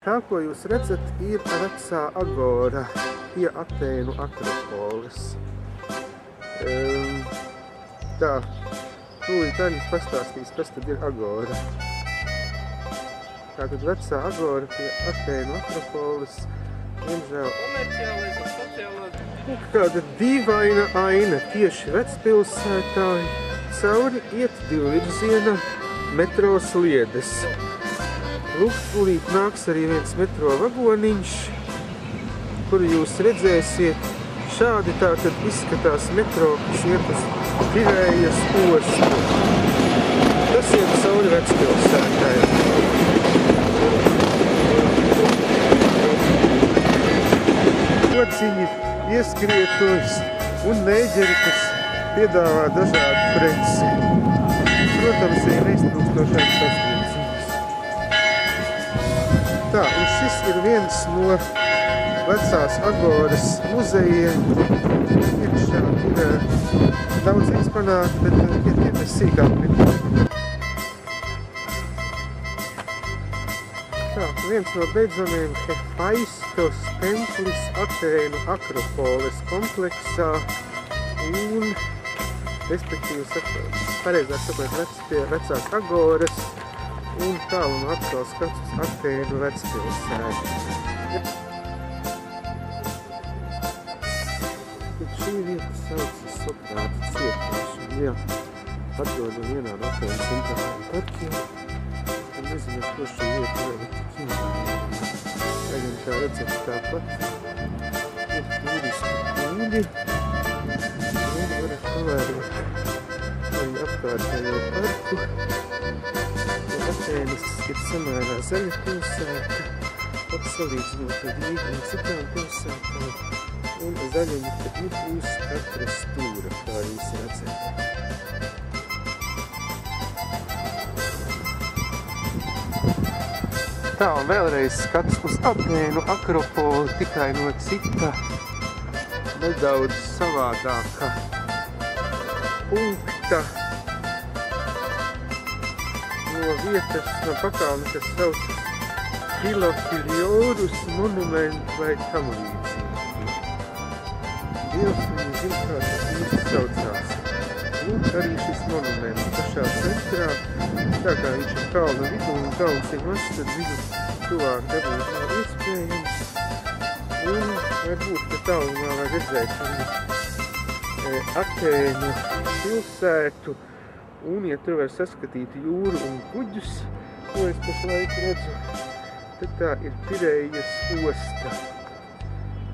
Tā, ko jūs redzat, ir vecā agora pie Atēnu Akropoles. Tā, tūlīt Aņas pastāstīs, kas tad ir agora. Tātad vecā agora pie Atēnu Akropoles, diemžēl, kāda dīvaina aina tieši vecpilsētā, cauri iet divvirziena metro sliedes. Lūk, tūlīt nāks arī viens metro vagoniņš, kuru jūs redzēsiet. Šādi tātad izskatās metro, kas iet uz Pirejas ostu. Tas iet cauri vecpilsētai. Kociņi, ieskrietuļs un nēģeri, kas piedāvā dažādu preci. Protams, ir neiztrūkstošās sasniedzības. Tā, un šis ir viens no vecās agoras muzejiem. Iekšā ir daudz eksponāti, bet ir sīkāk. Tā, viens no beidzamiem Hefaistos templis Atēnu Akropoles kompleksā un, respektīvi, pareizāk sakot, pie vecās agoras un tālu no atkal skats uz Atēnu vecpilsētu. Šī vieta saucas Sokrāta cietošana, jā. Atrodam vienā no Atēnu centrālajiem parkiem. Un nezinu, ko šī vieta vēl Tagad kā redzat tāpat ir turistu kūļi. Un varat pavērot arī apkārtējo parku. Atēnas ir samērā zaļa pilsēta, pat salīdzinot ar Rīgu un citām pilsētām. Un zaļumu tad ir uz katra stūra, kā jūs redzat. Tā, un vēlreiz skats uz Atēnu Akropoli, tikai no cita nedaudz savādāka punkta. No vietas, no pakalni, kas saucas Filofiliorus monumentu vai tam līdzīgi. Dievs viņu zina, kā tas īsti saucās. Lūk, arī šis monuments pašā centrā, tā kā viņš ir kalna vidū un kalns ir mazs, tad viņu tuvāk dabūt nav iespējams. Un varbūt, ka tālumā var redzēt Atēnu pilsētu, un, ja tur var saskatīt jūru un kuģus, ko es pašlaik redzu, tad tā ir Pirejas osta.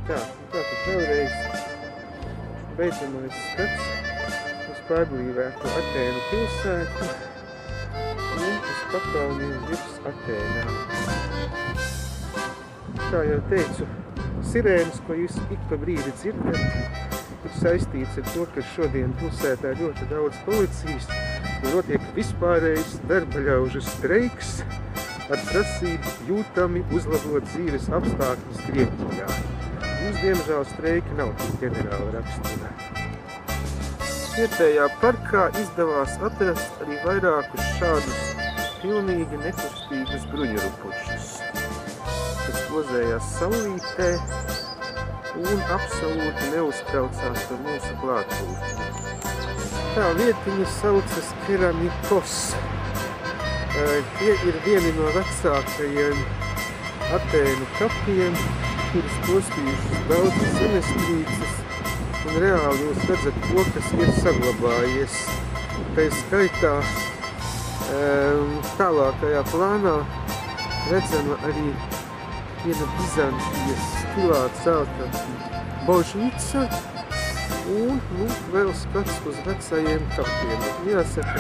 Tā, un tātad vēlreiz beidzamais skats uz pārblīvētu Atēnu pilsētu un uz pakalniem virs Atēnām. Kā jau teicu, sirēnas, ko jūs ik pa brīdi dzirdat, ir saistīts ar to, ka šodien pilsētā ļoti daudz policijas un notiek vispārējs darba ļaužu streiks ar prasību jūtami uzlabot dzīves apstākļus Grieķijā. Mums, diemžēl, streika nav tik ģenerāla rakstura. Vietējā parkā izdevās atrast arī vairākus šādus pilnīgi nekustīgus bruņurupučus, kas pozējās saulītē un absolūti neuztraucās par mūsu klātbūtni. Tā vietiņa saucas Keramikos. Tie ir vieni no vecākajiem Atēnu kapiem, kuras postījušas daudz zemestrīces, un reāli jūs redzat to, kas ir saglabājies. Tā skaitā tālākajā plānā redzama arī viena Bizantijas stilā celta bažņica un, vēl skats uz vecajiem kapiem. Jāsaka,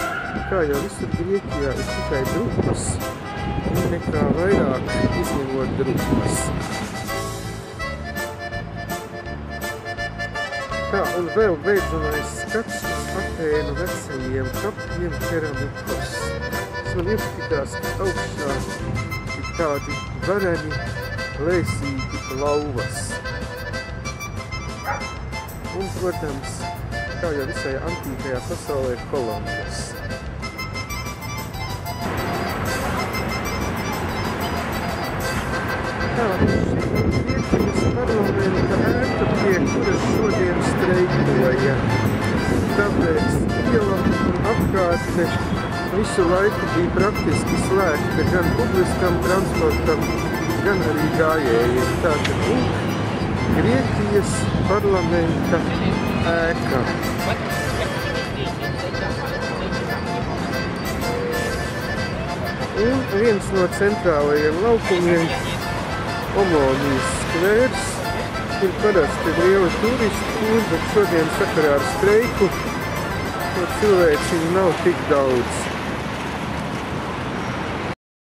kā jau visur Grieķijā ir tikai drupas, un nekā vairāk izņemot drupas. Tā, un vēl beidzamais skats uz Atēnu vecajiem kapiem Keramikos. Tas man iepatikās, ka augšā ir tādi vareni, plēsīgi lauvas. Un, protams, kā jau visai antīkajā pasaulē, kolonnas. Tā, Grieķijas parlamenta ēka, pie kuras šodien streikoja. Tāpēc iela un apkārtne visu laiku bija praktiski slēgta gan publiskam transportam, gan arī gājējiem. Tātad Grieķijas parlamenta ēka. Un viens no centrālajiem laukumiem, Omonijas skvērs, ir parasti liela turistu tūra, bet šodien sakarā ar streiku to cilvēciņu nav tik daudz.